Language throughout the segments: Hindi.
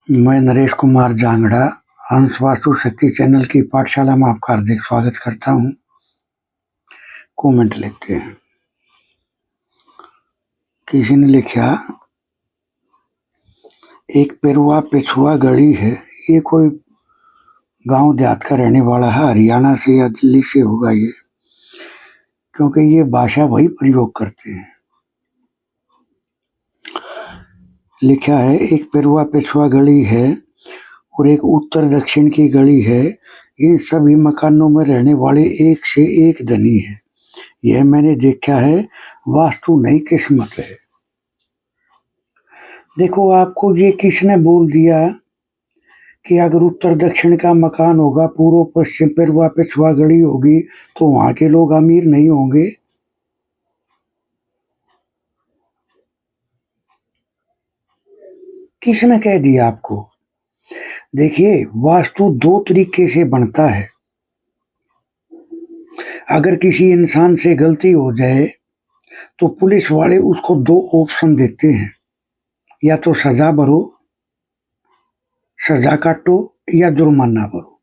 मैं नरेश कुमार जांगड़ा हंस वास्तु शक्ति चैनल की पाठशाला में आपका हार्दिक स्वागत करता हूँ। कमेंट लिखते हैं। किसी ने लिखा, एक पेरुआ पिछुआ गढ़ी है। ये कोई गांव देहात का रहने वाला है, हरियाणा से या दिल्ली से होगा ये, क्योंकि ये भाषा वही प्रयोग करते हैं। लिखा है, एक पेरुआ पिछुआ गढ़ी है और एक उत्तर दक्षिण की गली है। इन सभी मकानों में रहने वाले एक से एक धनी है। यह मैंने देखा है, वास्तु नई किस्मत है। देखो, आपको ये किसने बोल दिया कि अगर उत्तर दक्षिण का मकान होगा, पूर्व पश्चिम पेरुआ पिछुआ गली होगी, तो वहां के लोग अमीर नहीं होंगे? किसने कह दिया आपको? देखिए, वास्तु दो तरीके से बनता है। अगर किसी इंसान से गलती हो जाए तो पुलिस वाले उसको दो ऑप्शन देते हैं, या तो सजा भरो, सजा काटो, या जुर्माना भरो।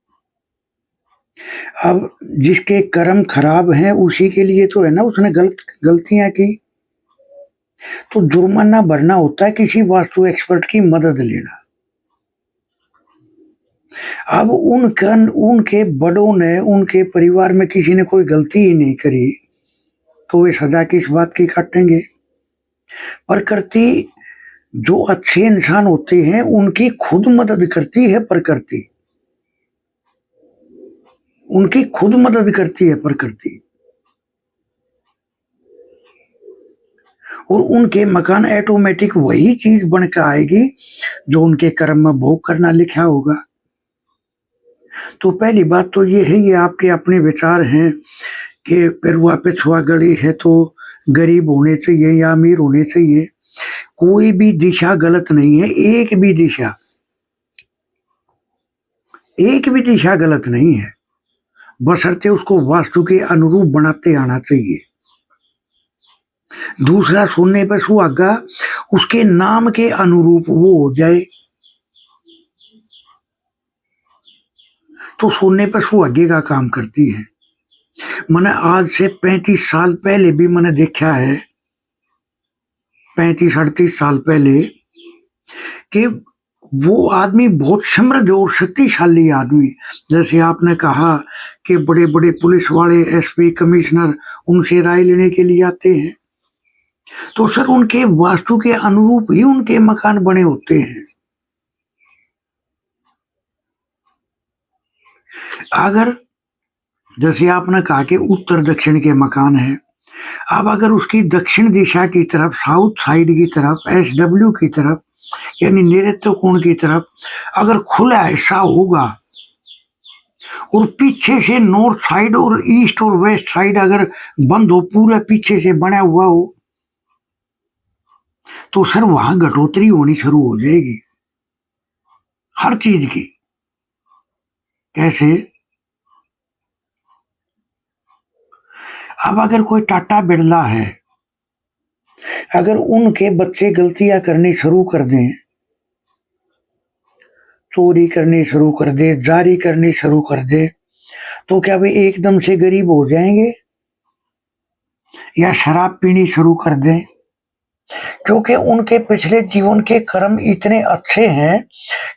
अब जिसके कर्म खराब हैं उसी के लिए तो है ना, उसने गलतियां की, तो जुर्माना भरना होता है, किसी वास्तु एक्सपर्ट की मदद लेना। अब उनके बड़ों ने, उनके परिवार में किसी ने कोई गलती ही नहीं करी, तो वे सजा किस बात की काटेंगे? प्रकृति, जो अच्छे इंसान होते हैं उनकी खुद मदद करती है प्रकृति, उनकी खुद मदद करती है प्रकृति, और उनके मकान ऑटोमेटिक वही चीज बन के आएगी जो उनके कर्म में भोग करना लिखा होगा। तो पहली बात तो ये है, ये आपके अपने विचार हैं कि पेरुआ पिछुआ गली है तो गरीब होने चाहिए या अमीर होने चाहिए। कोई भी दिशा गलत नहीं है, एक भी दिशा गलत नहीं है, बशर्ते उसको वास्तु के अनुरूप बनाते आना चाहिए। दूसरा, सुनने पर सुहागा उसके नाम के अनुरूप वो हो जाए, तो सोने पर सुहागे का काम करती है। मैंने आज से 35 साल पहले भी मैंने देखा है, 35-38 साल पहले, कि वो आदमी बहुत समृद्ध और शक्तिशाली आदमी, जैसे आपने कहा कि बड़े बड़े पुलिस वाले, एसपी, कमिश्नर उनसे राय लेने के लिए आते हैं, तो सर उनके वास्तु के अनुरूप ही उनके मकान बने होते हैं। अगर जैसे आपने कहा कि उत्तर दक्षिण के मकान है, अब अगर उसकी दक्षिण दिशा की तरफ, साउथ साइड की तरफ, SW की तरफ, यानी नैऋत्य कोण की तरफ अगर खुला हिस्सा होगा, और पीछे से नॉर्थ साइड और ईस्ट और वेस्ट साइड अगर बंद हो, पूरा पीछे से बना हुआ हो, तो सर वहां घटोतरी होनी शुरू हो जाएगी हर चीज की। कैसे? अब अगर कोई टाटा बिरला है, अगर उनके बच्चे गलतियां करनी शुरू कर दें, चोरी करनी शुरू कर दे, जारी करनी शुरू कर दे, तो क्या वे एकदम से गरीब हो जाएंगे या शराब पीनी शुरू कर दें? क्योंकि उनके पिछले जीवन के कर्म इतने अच्छे हैं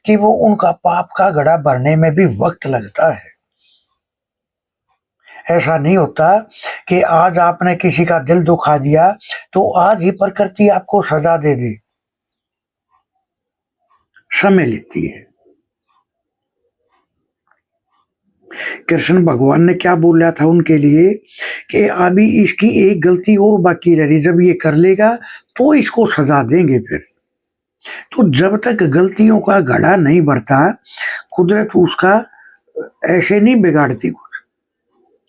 कि वो उनका पाप का घड़ा भरने में भी वक्त लगता है। ऐसा नहीं होता कि आज आपने किसी का दिल दुखा दिया तो आज ही प्रकृति आपको सजा दे दे, समय लेती है। कृष्ण भगवान ने क्या बोला था उनके लिए कि अभी इसकी एक गलती और बाकी रह रही, जब ये कर लेगा तो इसको सजा देंगे फिर। तो जब तक गलतियों का घड़ा नहीं भरता, कुदरत उसका ऐसे नहीं बिगाड़ती कुछ,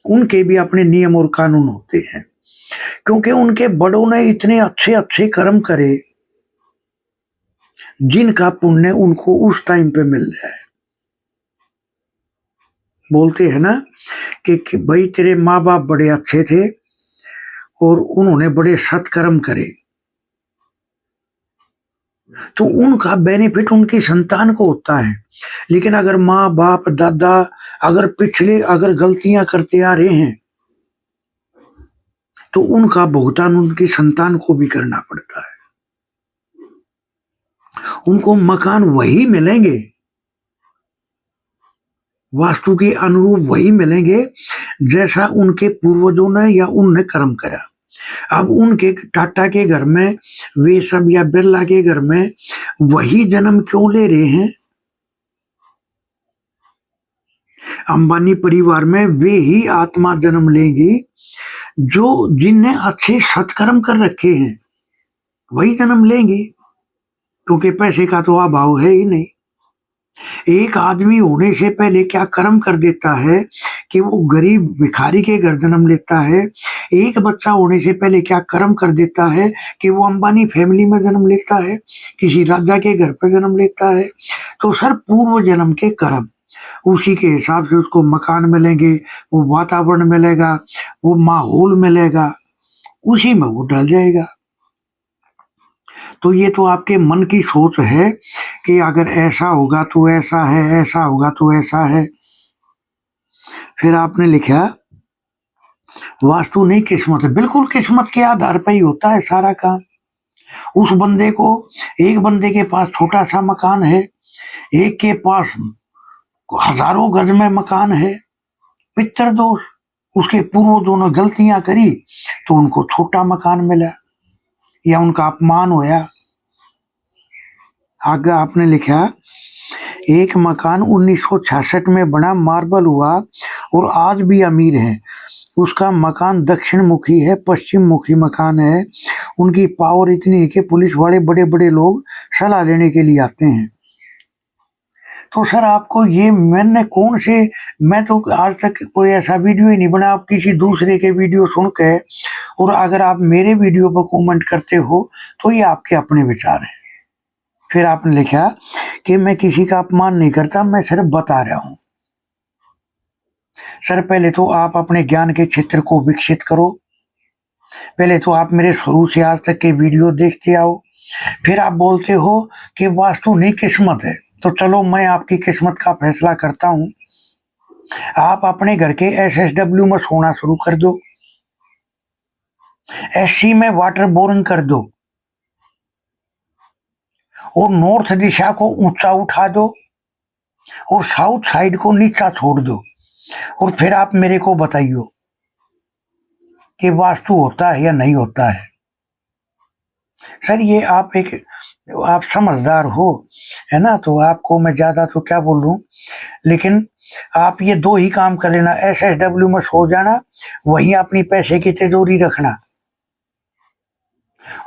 उनके भी अपने नियम और कानून होते हैं, क्योंकि उनके बड़ों ने इतने अच्छे अच्छे कर्म करे जिनका पुण्य उनको उस टाइम पे मिल जाए। बोलते हैं ना कि भाई तेरे माँ बाप बड़े अच्छे थे और उन्होंने बड़े सत्कर्म करे, तो उनका बेनिफिट उनकी संतान को होता है। लेकिन अगर माँ बाप दादा अगर पिछले अगर गलतियां करते आ रहे हैं तो उनका भुगतान उनकी संतान को भी करना पड़ता है। उनको मकान वही मिलेंगे, वास्तु के अनुरूप वही मिलेंगे जैसा उनके पूर्वजों ने या उनने कर्म करा। अब उनके टाटा के घर में वे सब या बिरला के घर में वही जन्म क्यों ले रहे हैं? अंबानी परिवार में वे ही आत्मा जन्म लेंगी जो जिनने अच्छे सत्कर्म कर रखे हैं, वही जन्म लेंगी, क्योंकि पैसे का तो अभाव है ही नहीं। एक आदमी होने से पहले क्या कर्म कर देता है कि वो गरीब भिखारी के घर जन्म लेता है। एक बच्चा होने से पहले क्या कर्म कर देता है कि वो अंबानी फैमिली में जन्म लेता है, किसी राजा के घर पर जन्म लेता है। तो सर पूर्व जन्म के कर्म, उसी के हिसाब से उसको मकान मिलेंगे, वो वातावरण मिलेगा, वो माहौल मिलेगा, उसी में वो ढल जाएगा। तो ये तो आपके मन की सोच है कि अगर ऐसा होगा तो ऐसा है, ऐसा होगा तो ऐसा है। फिर आपने लिखा वास्तु नहीं किस्मत है। बिल्कुल किस्मत के आधार पर ही होता है सारा काम। उस बंदे को, एक बंदे के पास छोटा सा मकान है, एक के पास हजारों गज में मकान है, पितर दोष, उसके पूर्व दोनों गलतियां करी तो उनको छोटा मकान मिला या उनका अपमान होया। आगे आपने लिखा एक मकान 1966 में बना, मार्बल हुआ और आज भी अमीर है। उसका मकान दक्षिण मुखी है, पश्चिम मुखी मकान है। उनकी पावर इतनी है कि पुलिस वाले बड़े बड़े लोग सलाह लेने के लिए आते हैं। तो सर आपको ये मैंने कौन से, मैं तो आज तक कोई ऐसा वीडियो ही नहीं बना। आप किसी दूसरे के वीडियो सुन के और अगर आप मेरे वीडियो पर कमेंट करते हो तो ये आपके अपने विचार हैं। फिर आपने लिखा कि मैं किसी का अपमान नहीं करता, मैं सिर्फ बता रहा हूं। सर पहले तो आप अपने ज्ञान के क्षेत्र को विकसित करो। पहले तो आप मेरे शुरू से आज तक के वीडियो देखते आओ। फिर आप बोलते हो कि वास्तु नहीं किस्मत है। तो चलो मैं आपकी किस्मत का फैसला करता हूं। आप अपने घर के SSW में सोना शुरू कर दो, SC में वाटर बोरिंग कर दो और नॉर्थ दिशा को ऊंचा उठा दो और साउथ साइड को नीचा छोड़ दो। और फिर आप मेरे को बताइए कि वास्तु होता है या नहीं होता है। सर ये आप समझदार हो, है ना, तो आपको मैं ज्यादा तो क्या बोलूं, लेकिन आप ये दो ही काम कर लेना। SSW में सो जाना, वहीं अपनी पैसे की तिजोरी रखना,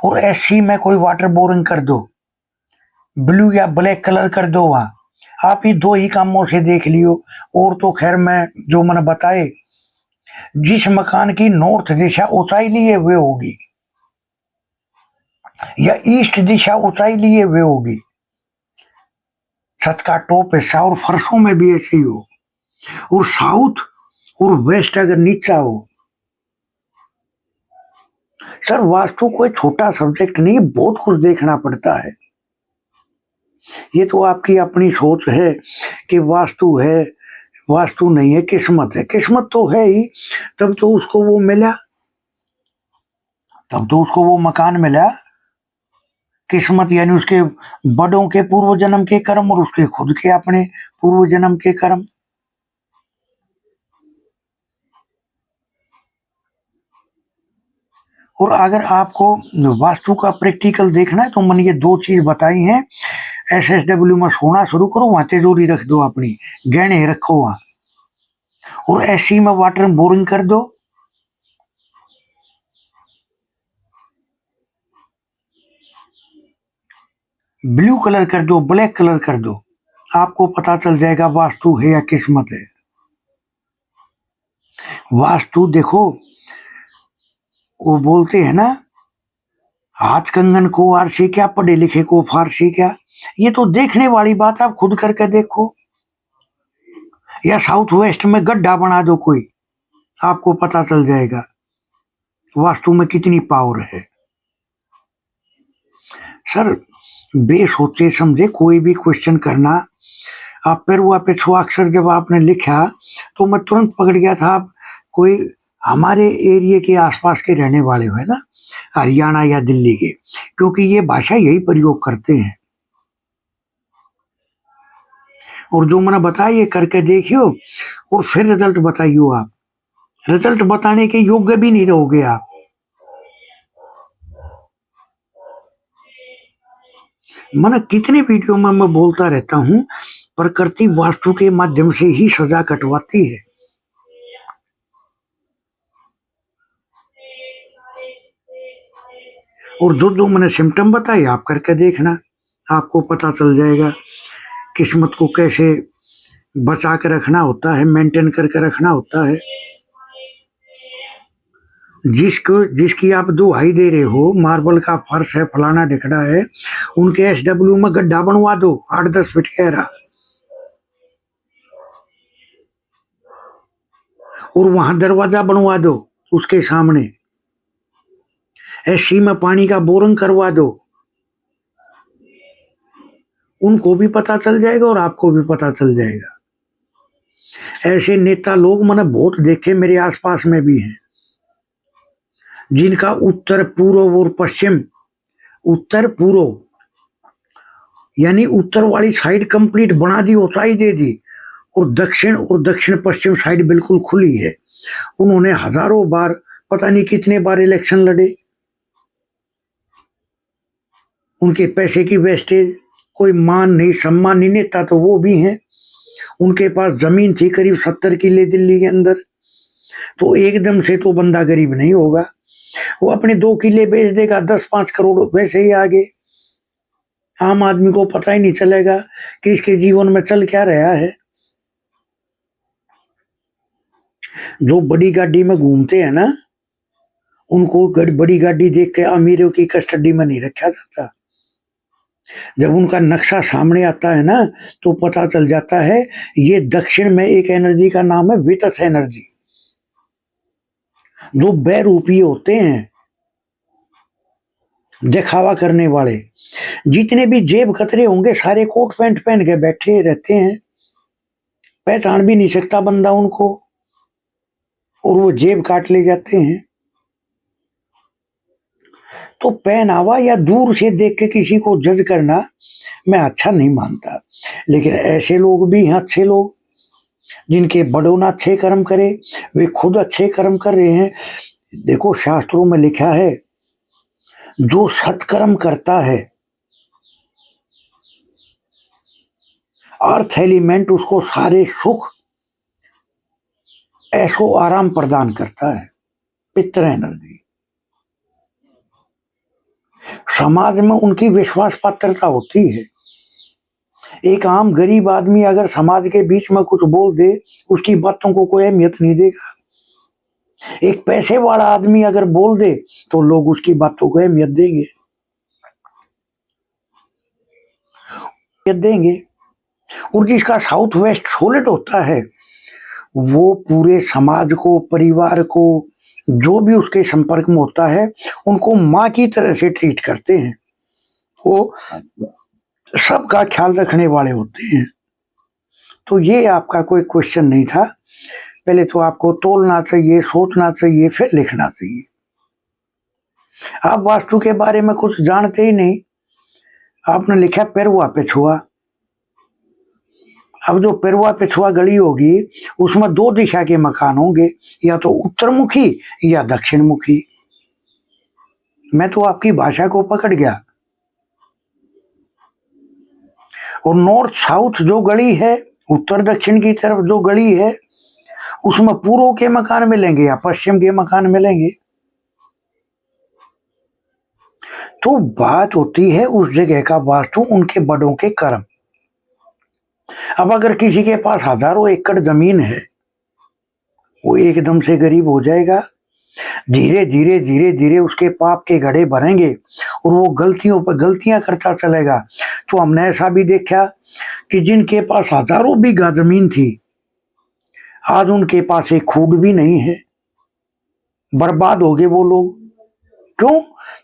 और SC में कोई वाटर बोरिंग कर दो, ब्लू या ब्लैक कलर कर दो वहां। आप ये दो ही कामों से देख लियो। और तो खैर मैं जो मैंने बताए, जिस मकान की नॉर्थ दिशा ऊंचाई लिए हुए होगी या ईस्ट दिशा ऊंचाई लिए हुए होगी, छत का टॉप हिस्सा और फर्शों में भी ऐसे ही हो, और साउथ और वेस्ट अगर नीचा हो। सर वास्तु कोई छोटा सब्जेक्ट नहीं, बहुत कुछ देखना पड़ता है। ये तो आपकी अपनी सोच है कि वास्तु है, वास्तु नहीं है, किस्मत है। किस्मत तो है ही, तब तो उसको वो मिला, तब तो उसको वो मकान मिला। किस्मत यानी उसके बड़ों के पूर्व जन्म के कर्म और उसके खुद के अपने पूर्व जन्म के कर्म। और अगर आपको वास्तु का प्रैक्टिकल देखना है तो मैंने ये दो चीज बताई हैं। SSW में सोना शुरू करो, वहां तिजोरी रख दो, अपनी गहने रखो वहां, और SC में वाटर बोरिंग कर दो, ब्लू कलर कर दो, ब्लैक कलर कर दो। आपको पता चल जाएगा वास्तु है या किस्मत है। वास्तु देखो, वो बोलते हैं ना, हाथ कंगन को आरसी क्या, पढ़े लिखे को फारसी क्या। ये तो देखने वाली बात, आप खुद करके देखो। या साउथ वेस्ट में गड्ढा बना दो कोई, आपको पता चल जाएगा वास्तु में कितनी पावर है। सर बेसोचे समझे कोई भी क्वेश्चन करना। आप फिर हुआ पे छुआ अक्षर जब आपने लिखा तो मैं तुरंत पकड़ गया था आप कोई हमारे एरिया के आसपास के रहने वाले हो, है ना, हरियाणा या दिल्ली के, क्योंकि ये भाषा यही प्रयोग करते हैं। और जो मैंने बताया ये करके देखियो और फिर रिजल्ट बताइयो। आप रिजल्ट बताने के योग्य भी नहीं रहोगे आप। मैंने कितने वीडियो में मैं बोलता रहता हूँ, प्रकृति वास्तु के माध्यम से ही सजा कटवाती है। और जो जो मैंने सिम्टम बताए आप करके देखना, आपको पता चल जाएगा किस्मत को कैसे बचा के रखना होता है, मेंटेन करके रखना होता है। जिसकी आप दुहाई दे रहे हो मार्बल का फर्श है, फलाना ढिकड़ा है, उनके एसडब्ल्यू में गड्ढा बनवा दो 8-10 फीट गहरा, और वहां दरवाजा बनवा दो उसके सामने, एसी में पानी का बोरिंग करवा दो। उनको भी पता चल जाएगा और आपको भी पता चल जाएगा। ऐसे नेता लोग मैंने बहुत देखे, मेरे आसपास में भी हैं, जिनका उत्तर पूर्व और पश्चिम, उत्तर पूर्व यानी उत्तर वाली साइड कंप्लीट बना दी, ऊंचाई दे दी, और दक्षिण पश्चिम साइड बिल्कुल खुली है। उन्होंने हजारों बार, पता नहीं कितने बार इलेक्शन लड़े। उनके पैसे की वेस्टेज, कोई मान नहीं, सम्मान नहीं। नेता तो वो भी हैं, उनके पास जमीन थी करीब 70 किले दिल्ली के अंदर, तो एकदम से तो बंदा गरीब नहीं होगा। वो अपने 2 किले बेच देगा, 10-5 करोड़ वैसे ही आगे। आम आदमी को पता ही नहीं चलेगा कि इसके जीवन में चल क्या रहा है। जो बड़ी गाड़ी में घूमते हैं ना, उनको बड़ी गाड़ी देख के अमीरों की कस्टडी में नहीं रखा जाता। जब उनका नक्शा सामने आता है ना, तो पता चल जाता है ये दक्षिण में एक एनर्जी का नाम है वितथ एनर्जी। जो बेरूपी होते हैं, दिखावा करने वाले, जितने भी जेब कतरे होंगे सारे कोट पैंट पहन के बैठे रहते हैं, पहचान भी नहीं सकता बंदा उनको, और वो जेब काट ले जाते हैं। तो पहनावा या दूर से देख के किसी को जज करना मैं अच्छा नहीं मानता। लेकिन ऐसे लोग भी हैं, अच्छे लोग, जिनके बड़ों ने अच्छे कर्म करे, वे खुद अच्छे कर्म कर रहे हैं। देखो शास्त्रों में लिखा है, जो सत्कर्म करता है अर्थ एलिमेंट उसको सारे सुख ऐसो आराम प्रदान करता है, पितृ एनर्जी। समाज में उनकी विश्वास पात्रता होती है। एक आम गरीब आदमी अगर समाज के बीच में कुछ बोल दे, उसकी बातों को कोई अहमियत नहीं देगा। एक पैसे वाला आदमी अगर बोल दे तो लोग उसकी बातों को अहमियत देंगे। और जिसका साउथ वेस्ट सॉलिड होता है, वो पूरे समाज को, परिवार को, जो भी उसके संपर्क में होता है, उनको माँ की तरह से ट्रीट करते हैं। वो सबका ख्याल रखने वाले होते हैं। तो ये आपका कोई क्वेश्चन नहीं था। पहले तो आपको तोलना चाहिए, सोचना चाहिए, फिर लिखना चाहिए। आप वास्तु के बारे में कुछ जानते ही नहीं, आपने लिखा पेरुआ पिछुआ। अब जो पेरुआ पिछुआ गली होगी उसमें 2 दिशा के मकान होंगे, या तो उत्तर मुखी या दक्षिण मुखी। मैं तो आपकी भाषा को पकड़ गया। और नॉर्थ साउथ जो गली है, उत्तर दक्षिण की तरफ जो गली है, उसमें पूर्व के मकान मिलेंगे या पश्चिम के मकान मिलेंगे। तो बात होती है उस जगह का वास्तु, उनके बड़ों के कर्म। अब अगर किसी के पास हजारों एकड़ जमीन है, वो एकदम से गरीब हो जाएगा? धीरे धीरे धीरे धीरे उसके पाप के घड़े भरेंगे और वो गलतियों पर गलतियां करता चलेगा। तो हमने ऐसा भी देखा कि जिनके पास हजारों बीघा जमीन थी, आज उनके पास एक खूड भी नहीं है। बर्बाद हो गए वो लोग। क्यों?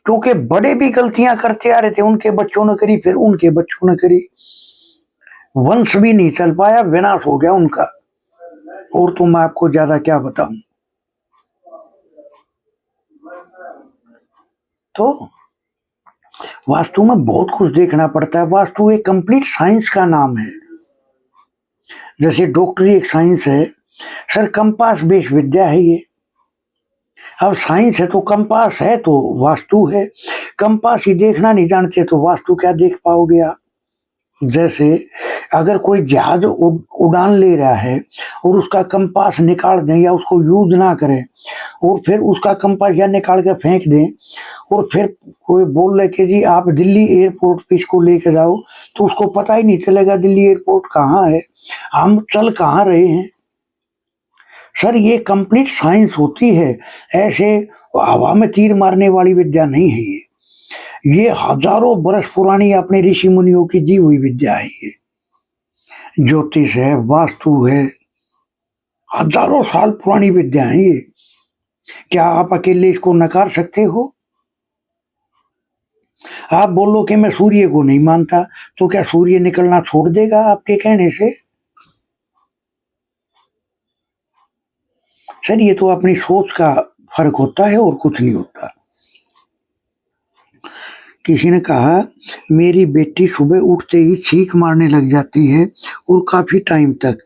क्योंकि बड़े भी गलतियां करते आ रहे थे, उनके बच्चों ने करी, फिर उनके बच्चों ने करी, वंश भी नहीं चल पाया, विनाश हो गया उनका। और तो मैं आपको ज्यादा क्या बताऊं। तो वास्तु में बहुत कुछ देखना पड़ता है। वास्तु एक कंप्लीट साइंस का नाम है। जैसे डॉक्टरी एक साइंस है, सर कंपास बेस्ड विद्या है ये। अब साइंस है तो कंपास है तो वास्तु है। कंपास ही देखना नहीं जानते तो वास्तु क्या देख पाओगे आप। जैसे अगर कोई जहाज उड़ान ले रहा है और उसका कंपास निकाल दें या उसको यूज ना करें और फिर उसका कंपास या निकाल के फेंक दें और फिर कोई बोल रहे कि जी आप दिल्ली एयरपोर्ट पे इसको लेके जाओ, तो उसको पता ही नहीं चलेगा दिल्ली एयरपोर्ट कहाँ है, हम चल कहाँ रहे हैं। सर ये कंप्लीट साइंस होती है, ऐसे हवा में तीर मारने वाली विद्या नहीं है ये हजारों बरस पुरानी अपने ऋषि मुनियों की दी हुई विद्या है ये। ज्योतिष है, वास्तु है, हजारों साल पुरानी विद्या है ये। क्या आप अकेले इसको नकार सकते हो? आप बोलो कि मैं सूर्य को नहीं मानता, तो क्या सूर्य निकलना छोड़ देगा आपके कहने से? सर ये तो अपनी सोच का फर्क होता है और कुछ नहीं होता। किसी ने कहा मेरी बेटी सुबह उठते ही छींक मारने लग जाती है और काफी टाइम तक।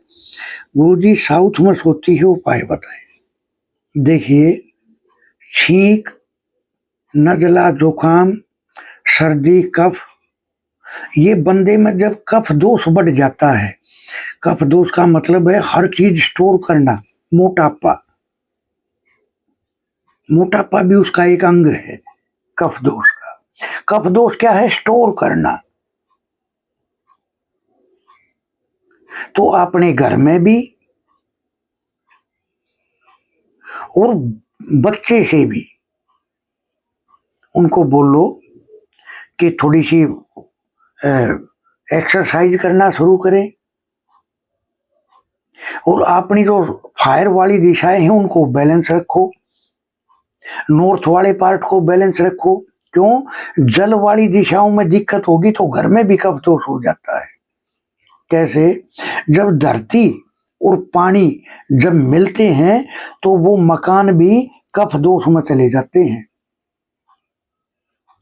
गुरुजी साउथ में सोती है, उपाय बताएं। देखिए, छींक, नजला, जुकाम, सर्दी, कफ, ये बंदे में जब कफ दोष बढ़ जाता है, कफ दोष का मतलब है हर चीज स्टोर करना। मोटापा, मोटापा भी उसका एक अंग है कफ दोष का। कफ दोष क्या है? स्टोर करना। तो अपने घर में भी और बच्चे से भी उनको बोलो कि थोड़ी सी एक्सरसाइज करना शुरू करें और अपनी जो फायर वाली दिशाएं हैं उनको बैलेंस रखो, नॉर्थ वाले पार्ट को बैलेंस रखो। क्यों? जल वाली दिशाओं में दिक्कत होगी तो घर में भी कफ दोष हो जाता है। कैसे? जब धरती और पानी जब मिलते हैं तो वो मकान भी कफ दोष में चले जाते हैं,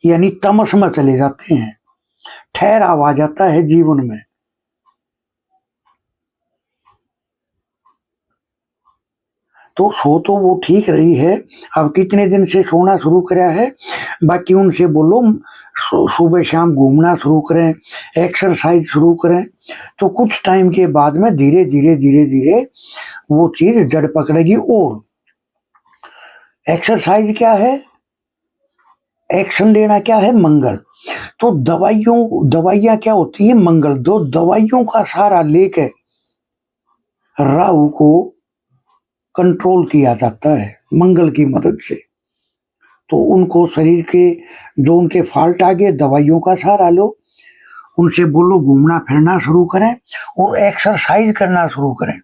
यानी तमस में चले जाते हैं, ठहराव आ जाता है जीवन में। तो सो तो वो ठीक रही है, अब कितने दिन से सोना शुरू करा है, बाकी उनसे बोलो सुबह शाम घूमना शुरू करें, एक्सरसाइज शुरू करें, तो कुछ टाइम के बाद में धीरे धीरे धीरे धीरे वो चीज जड़ पकड़ेगी। और एक्सरसाइज क्या है? एक्शन लेना क्या है? मंगल। तो दवाइयां क्या होती है? मंगल। दो दवाइयों का सहारा लेके राहु को कंट्रोल किया जाता है मंगल की मदद से। तो उनको शरीर के जो उनके फॉल्ट आ गए, दवाइयों का सहारा लो, उनसे बोलो घूमना फिरना शुरू करें और एक्सरसाइज करना शुरू करें,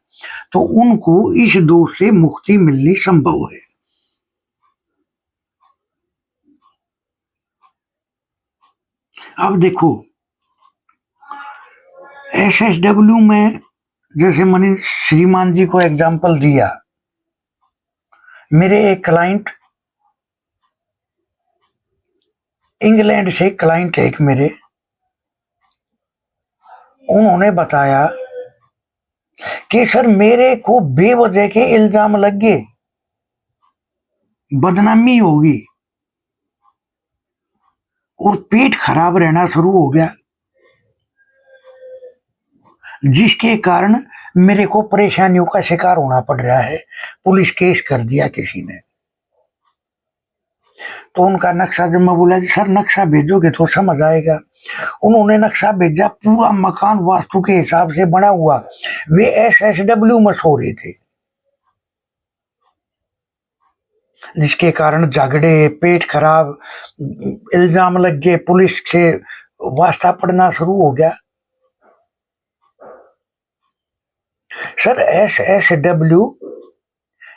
तो उनको इस दोष से मुक्ति मिलनी संभव है। अब देखो, SSW में जैसे मैंने श्रीमान जी को एग्जाम्पल दिया, मेरे एक क्लाइंट, इंग्लैंड से क्लाइंट है एक मेरे, उन्होंने बताया कि सर मेरे को बेवजह के इल्जाम लग गए, बदनामी होगी और पेट खराब रहना शुरू हो गया, जिसके कारण मेरे को परेशानियों का शिकार होना पड़ रहा है। पुलिस केस कर दिया किसी ने। तो उनका नक्शा जब मैं बोला सर नक्शा भेजोगे तो समझ आएगा, उन्होंने नक्शा भेजा, पूरा मकान वास्तु के हिसाब से बना हुआ। वे SSW में सो रहे थे, जिसके कारण झगड़े, पेट खराब, इल्जाम लग गए, पुलिस से वास्ता पड़ना शुरू हो गया। सर SSW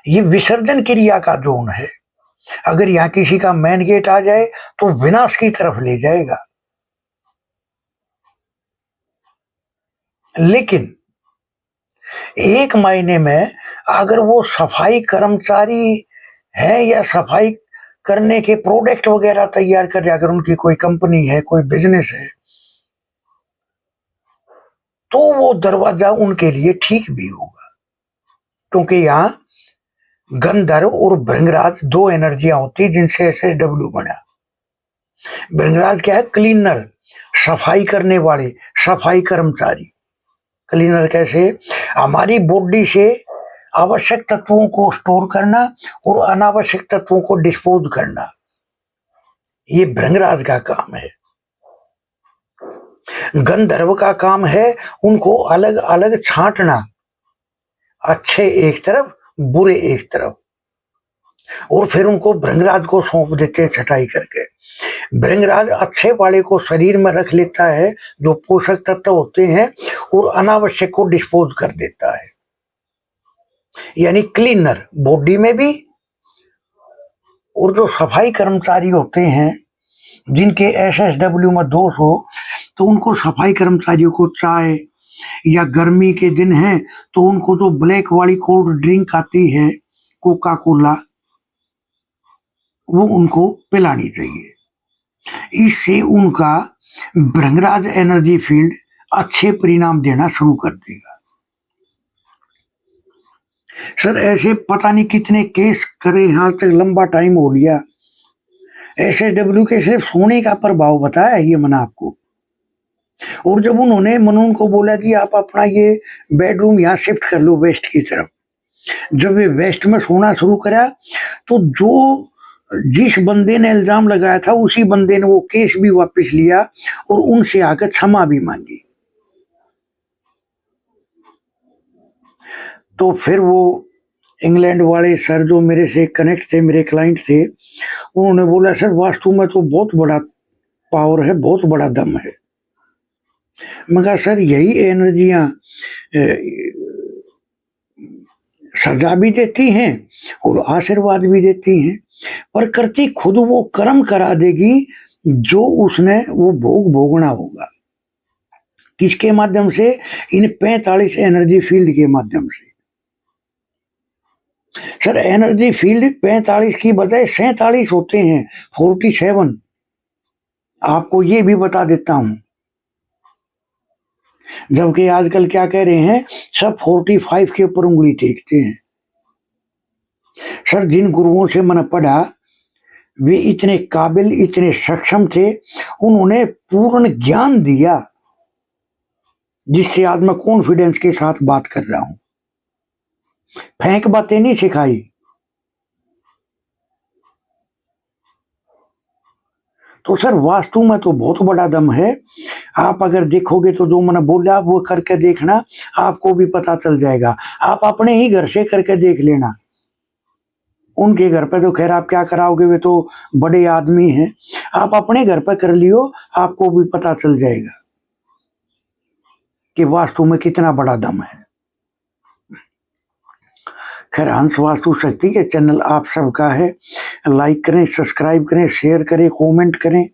ये विसर्जन क्रिया का जोन है। अगर यहाँ किसी का मेन गेट आ जाए तो विनाश की तरफ ले जाएगा। लेकिन एक महीने में अगर वो सफाई कर्मचारी है या सफाई करने के प्रोडक्ट वगैरह तैयार कर रहे, अगर उनकी कोई कंपनी है, कोई बिजनेस है, तो वो दरवाजा उनके लिए ठीक भी होगा। क्योंकि यहाँ गंधर्व और भृंगराज दो एनर्जियां होती जिनसे SSW बना। भृंगराज क्या है? क्लीनर, सफाई करने वाले, सफाई कर्मचारी। क्लीनर कैसे? हमारी बॉडी से आवश्यक तत्वों को स्टोर करना और अनावश्यक तत्वों को डिस्पोज करना, ये भृंगराज का काम है। गंधर्व का काम है उनको अलग अलग छांटना, अच्छे एक तरफ, बुरे एक तरफ, और फिर उनको भृंगराज को सौंप देते हैं छटाई करके। भृंगराज अच्छे वाले को शरीर में रख लेता है जो पोषक तत्व होते हैं, और अनावश्यक को डिस्पोज कर देता है। यानी क्लीनर बॉडी में भी, और जो सफाई कर्मचारी होते हैं जिनके SSW में दोष हो, तो उनको सफाई कर्मचारियों को चाय, या गर्मी के दिन है तो उनको जो ब्लैक वाली कोल्ड ड्रिंक आती है, कोका कोला, वो उनको पिलानी चाहिए। इससे उनका भृंगराज एनर्जी फील्ड अच्छे परिणाम देना शुरू कर देगा। सर ऐसे पता नहीं कितने केस करे, यहाँ तक लंबा टाइम हो लिया। SSW के सिर्फ सोने का प्रभाव बताया ये मैंने आपको। और जब उन्होंने मनून को बोला कि आप अपना ये बेडरूम यहाँ शिफ्ट कर लो वेस्ट की तरफ, जब ये वेस्ट में सोना शुरू करा, तो जिस बंदे ने इल्जाम लगाया था उसी बंदे ने वो केस भी वापस लिया और उनसे आकर क्षमा भी मांगी। तो फिर वो इंग्लैंड वाले सर जो मेरे से कनेक्ट थे, मेरे क्लाइंट थे, उन्होंने बोला सर वास्तु में तो बहुत बड़ा पावर है, बहुत बड़ा दम है। मैं कहा सर यही एनर्जियां सजा भी देती हैं और आशीर्वाद भी देती हैं, पर करती खुद वो कर्म करा देगी जो उसने वो भोग भोगना होगा। किसके माध्यम से? इन 45 एनर्जी फील्ड के माध्यम से। सर एनर्जी फील्ड 45 की बजाय 47 होते हैं, 47। आपको ये भी बता देता हूं, जबकि आजकल क्या कह रहे हैं, सब 45 के ऊपर उंगली टेकते हैं। सर जिन गुरुओं से मैंने पढ़ा वे इतने काबिल, इतने सक्षम थे, उन्होंने पूर्ण ज्ञान दिया जिससे आज मैं कॉन्फिडेंस के साथ बात कर रहा हूं। फेंक बातें नहीं सिखाई। तो सर वास्तु में तो बहुत बड़ा दम है। आप अगर देखोगे तो जो मैंने बोला वो करके देखना, आपको भी पता चल जाएगा। आप अपने ही घर से करके देख लेना। उनके घर पे तो खैर आप क्या कराओगे, वे तो बड़े आदमी हैं। आप अपने घर पे कर लियो, आपको भी पता चल जाएगा कि वास्तु में कितना बड़ा दम है। खैर हंस वास्तु शक्ति के चैनल आप सबका है। लाइक करें, सब्सक्राइब करें, शेयर करें, कमेंट करें।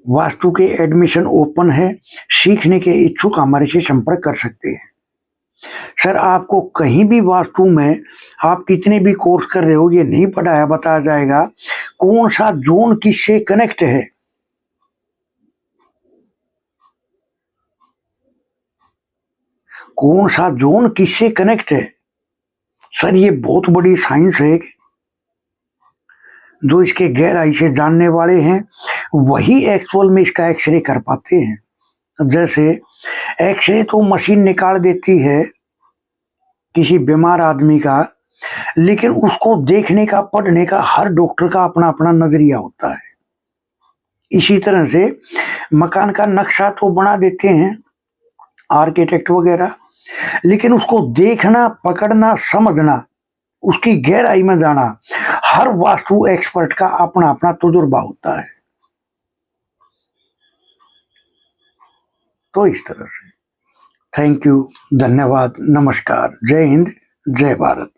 वास्तु के एडमिशन ओपन है, सीखने के इच्छुक हमारे से संपर्क कर सकते हैं। सर आपको कहीं भी वास्तु में आप कितने भी कोर्स कर रहे हो, ये नहीं पढ़ाया बताया जाएगा कौन सा जोन किससे कनेक्ट है। कौन सा जोन किससे कनेक्ट है, सर ये बहुत बड़ी साइंस है। जो इसके गहराई से जानने वाले हैं वही एक्चुअल में इसका एक्सरे कर पाते हैं। अब जैसे एक्सरे तो मशीन निकाल देती है किसी बीमार आदमी का, लेकिन उसको देखने का, पढ़ने का हर डॉक्टर का अपना अपना नजरिया होता है। इसी तरह से मकान का नक्शा तो बना देते हैं आर्किटेक्ट वगैरह, लेकिन उसको देखना, पकड़ना, समझना, उसकी गहराई में जाना हर वास्तु एक्सपर्ट का अपना अपना तजुर्बा होता है। तो इस तरह से थैंक यू, धन्यवाद, नमस्कार, जय हिंद, जय भारत।